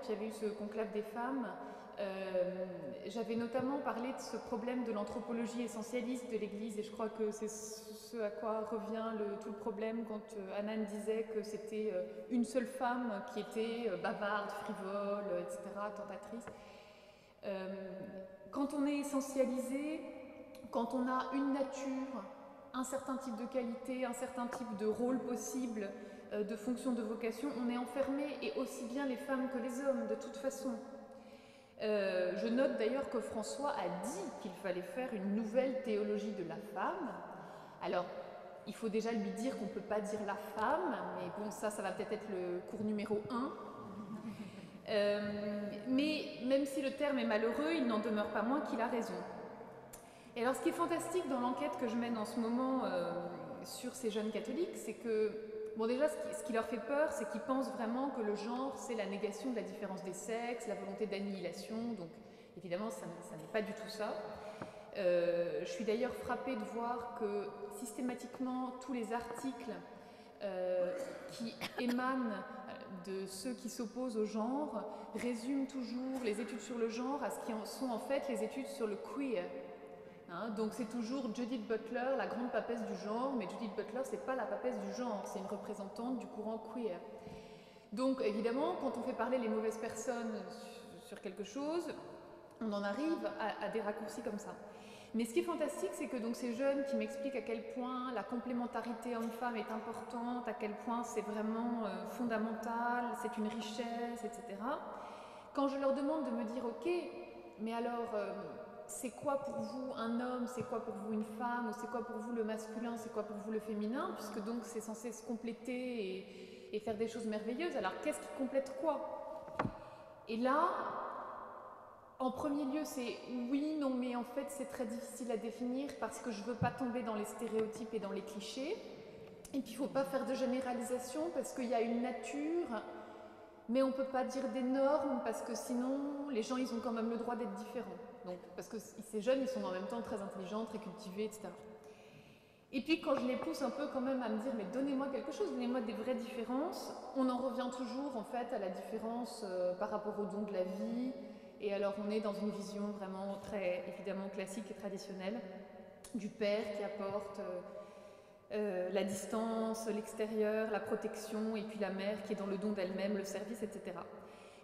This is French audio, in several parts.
quand il y avait eu ce conclave des femmes, j'avais notamment parlé de ce problème de l'anthropologie essentialiste de l'Église, et je crois que c'est ce à quoi revient tout le problème quand Anan disait que c'était une seule femme qui était bavarde, frivole, etc., tentatrice. Quand on est essentialisé, quand on a une nature, un certain type de qualité, un certain type de rôle possible, de fonction, de vocation, on est enfermé, et aussi bien les femmes que les hommes, de toute façon. Je note d'ailleurs que François a dit qu'il fallait faire une nouvelle théologie de la femme. Alors, il faut déjà lui dire qu'on ne peut pas dire la femme, mais bon, ça va peut-être être le cours numéro 1. Mais même si le terme est malheureux, il n'en demeure pas moins qu'il a raison. Et alors, ce qui est fantastique dans l'enquête que je mène en ce moment sur ces jeunes catholiques, c'est que, bon, déjà, ce qui leur fait peur, c'est qu'ils pensent vraiment que le genre, c'est la négation de la différence des sexes, la volonté d'annihilation. Donc, évidemment, ça n'est pas du tout ça. Je suis d'ailleurs frappée de voir que systématiquement, tous les articles qui émanent de ceux qui s'opposent au genre résument toujours les études sur le genre à ce qui sont en fait les études sur le queer. Donc c'est toujours Judith Butler, la grande papesse du genre, mais Judith Butler, c'est pas la papesse du genre, c'est une représentante du courant queer. Donc évidemment, quand on fait parler les mauvaises personnes sur quelque chose, on en arrive à des raccourcis comme ça. Mais ce qui est fantastique, c'est que donc ces jeunes qui m'expliquent à quel point la complémentarité homme-femme est importante, à quel point c'est vraiment fondamental, c'est une richesse, etc. Quand je leur demande de me dire, ok, mais alors c'est quoi pour vous un homme, c'est quoi pour vous une femme, ou c'est quoi pour vous le masculin, c'est quoi pour vous le féminin, puisque donc c'est censé se compléter et faire des choses merveilleuses, alors qu'est-ce qui complète quoi? Et là, en premier lieu, c'est oui, non, mais en fait, c'est très difficile à définir parce que je ne veux pas tomber dans les stéréotypes et dans les clichés. Et puis, il ne faut pas faire de généralisation parce qu'il y a une nature, mais on ne peut pas dire des normes parce que sinon, les gens, ils ont quand même le droit d'être différents. Donc, parce que ces jeunes, ils sont en même temps très intelligents, très cultivés, etc. Et puis, quand je les pousse un peu quand même à me dire, mais donnez-moi quelque chose, donnez-moi des vraies différences, on en revient toujours, en fait, à la différence par rapport au don de la vie. Et alors on est dans une vision vraiment très évidemment classique et traditionnelle du père qui apporte la distance, l'extérieur, la protection, et puis la mère qui est dans le don d'elle-même, le service, etc.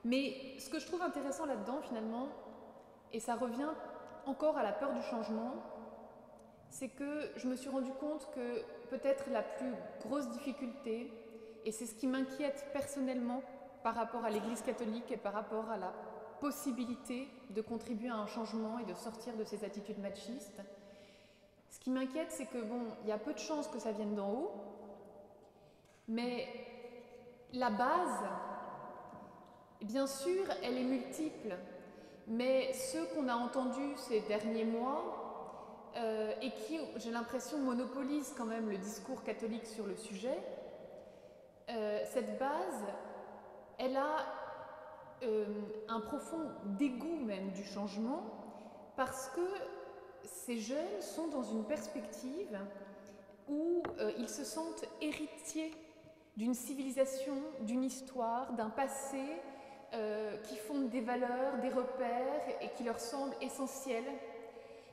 Mais ce que je trouve intéressant là-dedans finalement, et ça revient encore à la peur du changement, c'est que je me suis rendu compte que peut-être la plus grosse difficulté, et c'est ce qui m'inquiète personnellement par rapport à l'Église catholique et par rapport à la possibilité de contribuer à un changement et de sortir de ces attitudes machistes. Ce qui m'inquiète, c'est que bon, il y a peu de chances que ça vienne d'en haut, mais la base, bien sûr, elle est multiple, mais ceux qu'on a entendus ces derniers mois et qui, j'ai l'impression, monopolisent quand même le discours catholique sur le sujet, cette base, elle a un profond dégoût même du changement parce que ces jeunes sont dans une perspective où ils se sentent héritiers d'une civilisation, d'une histoire, d'un passé qui fonde des valeurs, des repères et qui leur semblent essentiels.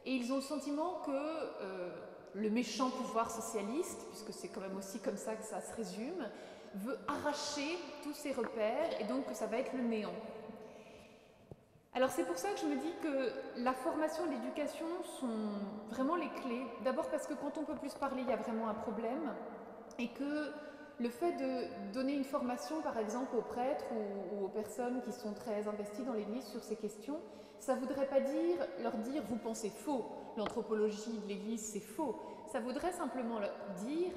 Et ils ont le sentiment que le méchant pouvoir socialiste, puisque c'est quand même aussi comme ça que ça se résume, veut arracher tous ces repères et donc que ça va être le néant. Alors c'est pour ça que je me dis que la formation et l'éducation sont vraiment les clés. D'abord parce que quand on peut plus parler, il y a vraiment un problème. Et que le fait de donner une formation par exemple aux prêtres ou aux personnes qui sont très investies dans l'Église sur ces questions, ça ne voudrait pas leur dire vous pensez faux, l'anthropologie de l'Église c'est faux. Ça voudrait simplement leur dire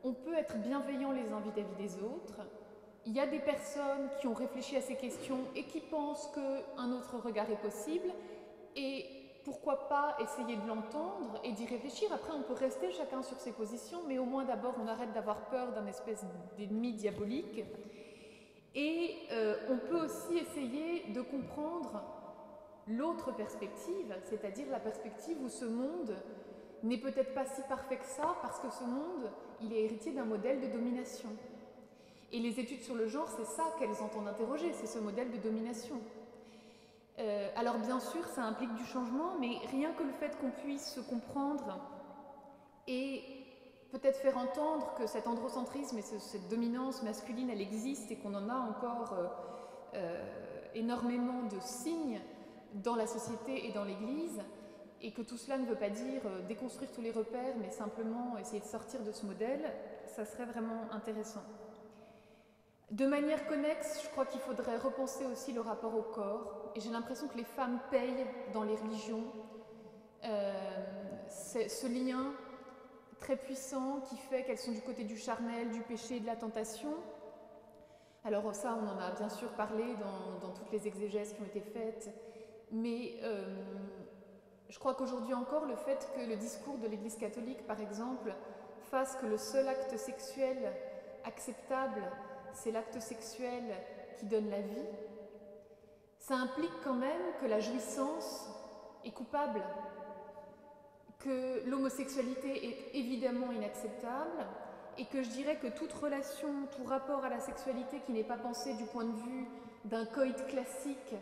on peut être bienveillant les uns vis-à-vis des autres. Il y a des personnes qui ont réfléchi à ces questions et qui pensent qu'un autre regard est possible. Et pourquoi pas essayer de l'entendre et d'y réfléchir. Après, on peut rester chacun sur ses positions, mais au moins d'abord, on arrête d'avoir peur d'un espèce d'ennemi diabolique. Et on peut aussi essayer de comprendre l'autre perspective, c'est-à-dire la perspective où ce monde n'est peut-être pas si parfait que ça, parce que ce monde, il est héritier d'un modèle de domination. Et les études sur le genre, c'est ça qu'elles entendent interroger, c'est ce modèle de domination. Alors bien sûr, ça implique du changement, mais rien que le fait qu'on puisse se comprendre et peut-être faire entendre que cet androcentrisme et cette dominance masculine, elle existe et qu'on en a encore énormément de signes dans la société et dans l'Église, et que tout cela ne veut pas dire déconstruire tous les repères, mais simplement essayer de sortir de ce modèle, ça serait vraiment intéressant. De manière connexe, je crois qu'il faudrait repenser aussi le rapport au corps, et j'ai l'impression que les femmes payent dans les religions ce lien très puissant qui fait qu'elles sont du côté du charnel, du péché et de la tentation. Alors ça, on en a bien sûr parlé dans toutes les exégèses qui ont été faites, mais je crois qu'aujourd'hui encore, le fait que le discours de l'Église catholique, par exemple, fasse que le seul acte sexuel acceptable, c'est l'acte sexuel qui donne la vie, ça implique quand même que la jouissance est coupable, que l'homosexualité est évidemment inacceptable, et que je dirais que toute relation, tout rapport à la sexualité qui n'est pas pensé du point de vue d'un coït classique,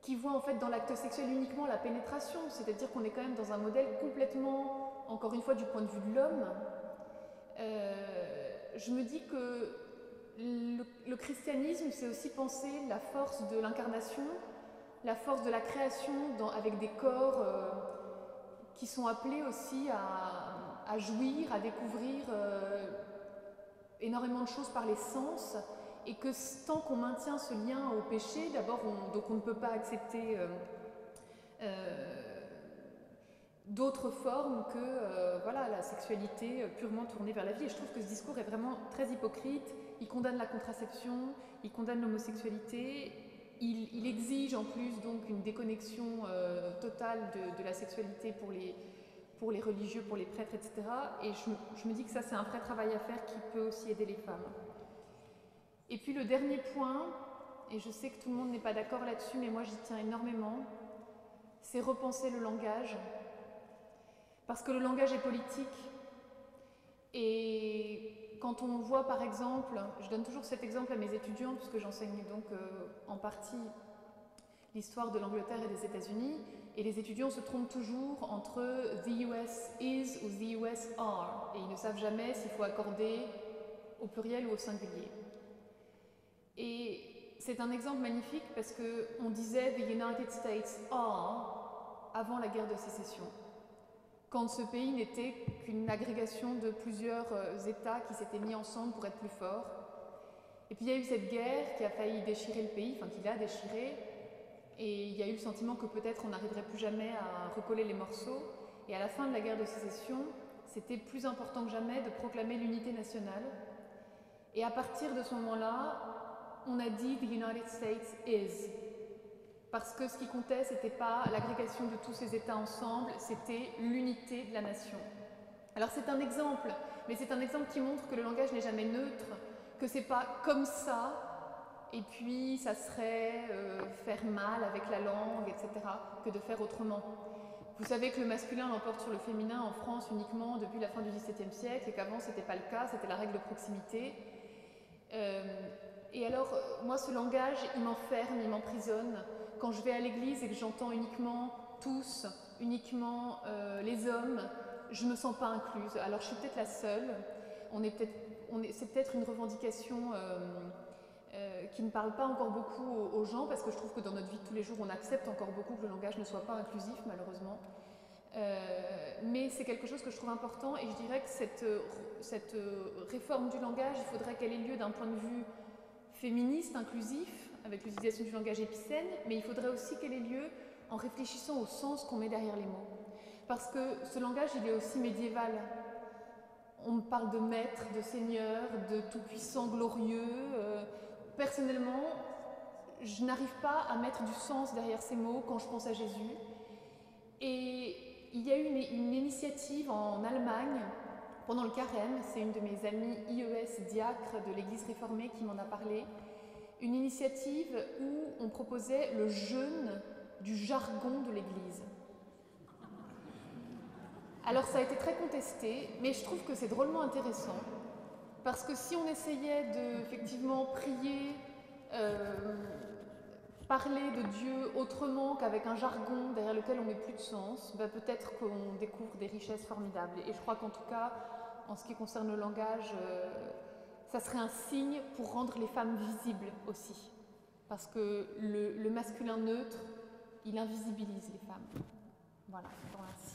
qui voit en fait dans l'acte sexuel uniquement la pénétration, c'est-à-dire qu'on est quand même dans un modèle complètement, encore une fois, du point de vue de l'homme, je me dis que le christianisme, c'est aussi penser la force de l'incarnation, la force de la création avec des corps qui sont appelés aussi à jouir, à découvrir énormément de choses par les sens, et que tant qu'on maintient ce lien au péché, d'abord donc on ne peut pas accepter d'autres formes que voilà, la sexualité purement tournée vers la vie. Et je trouve que ce discours est vraiment très hypocrite. Il condamne la contraception, il condamne l'homosexualité, il exige en plus donc une déconnexion totale de la sexualité pour les religieux, pour les prêtres, etc. Et je me dis que ça, c'est un vrai travail à faire qui peut aussi aider les femmes. Et puis le dernier point, et je sais que tout le monde n'est pas d'accord là-dessus, mais moi j'y tiens énormément, c'est repenser le langage. Parce que le langage est politique. Et quand on voit par exemple, je donne toujours cet exemple à mes étudiants, puisque j'enseigne donc en partie l'histoire de l'Angleterre et des États-Unis, et les étudiants se trompent toujours entre the US is ou the US are, et ils ne savent jamais s'il faut accorder au pluriel ou au singulier. Et c'est un exemple magnifique parce qu'on disait the United States are avant la guerre de sécession, quand ce pays n'était qu'une agrégation de plusieurs États qui s'étaient mis ensemble pour être plus forts. Et puis il y a eu cette guerre qui a failli déchirer le pays, enfin qui l'a déchiré, et il y a eu le sentiment que peut-être on n'arriverait plus jamais à recoller les morceaux. Et à la fin de la guerre de sécession, c'était plus important que jamais de proclamer l'unité nationale. Et à partir de ce moment-là, on a dit « The United States is ». Parce que ce qui comptait, ce n'était pas l'agrégation de tous ces États ensemble, c'était l'unité de la nation. Alors c'est un exemple, mais c'est un exemple qui montre que le langage n'est jamais neutre, que c'est pas comme ça, et puis ça serait faire mal avec la langue, etc., que de faire autrement. Vous savez que le masculin l'emporte sur le féminin en France uniquement depuis la fin du XVIIe siècle, et qu'avant c'était pas le cas, c'était la règle de proximité. Et alors, moi ce langage, il m'enferme, il m'emprisonne. Quand je vais à l'église et que j'entends uniquement tous, uniquement les hommes, je ne me sens pas incluse. Alors je suis peut-être la seule, c'est peut-être une revendication qui ne parle pas encore beaucoup aux gens, parce que je trouve que dans notre vie de tous les jours, on accepte encore beaucoup que le langage ne soit pas inclusif, malheureusement. Mais c'est quelque chose que je trouve important, et je dirais que cette réforme du langage, il faudrait qu'elle ait lieu d'un point de vue féministe, inclusif, avec l'utilisation du langage épicène, mais il faudrait aussi qu'elle ait lieu en réfléchissant au sens qu'on met derrière les mots. Parce que ce langage, il est aussi médiéval. On parle de maître, de seigneur, de tout-puissant glorieux. Personnellement, je n'arrive pas à mettre du sens derrière ces mots quand je pense à Jésus. Et il y a eu une initiative en Allemagne pendant le carême, c'est une de mes amies IES diacre de l'Église réformée qui m'en a parlé, une initiative où on proposait le jeûne du jargon de l'Église. Alors ça a été très contesté, mais je trouve que c'est drôlement intéressant, Parce que si on essayait de, effectivement, prier, parler de Dieu autrement qu'avec un jargon derrière lequel on met plus de sens, ben peut-être qu'on découvre des richesses formidables. Et je crois qu'en tout cas, en ce qui concerne le langage, ça serait un signe pour rendre les femmes visibles aussi. Parce que le masculin neutre, il invisibilise les femmes. Voilà, je vous remercie.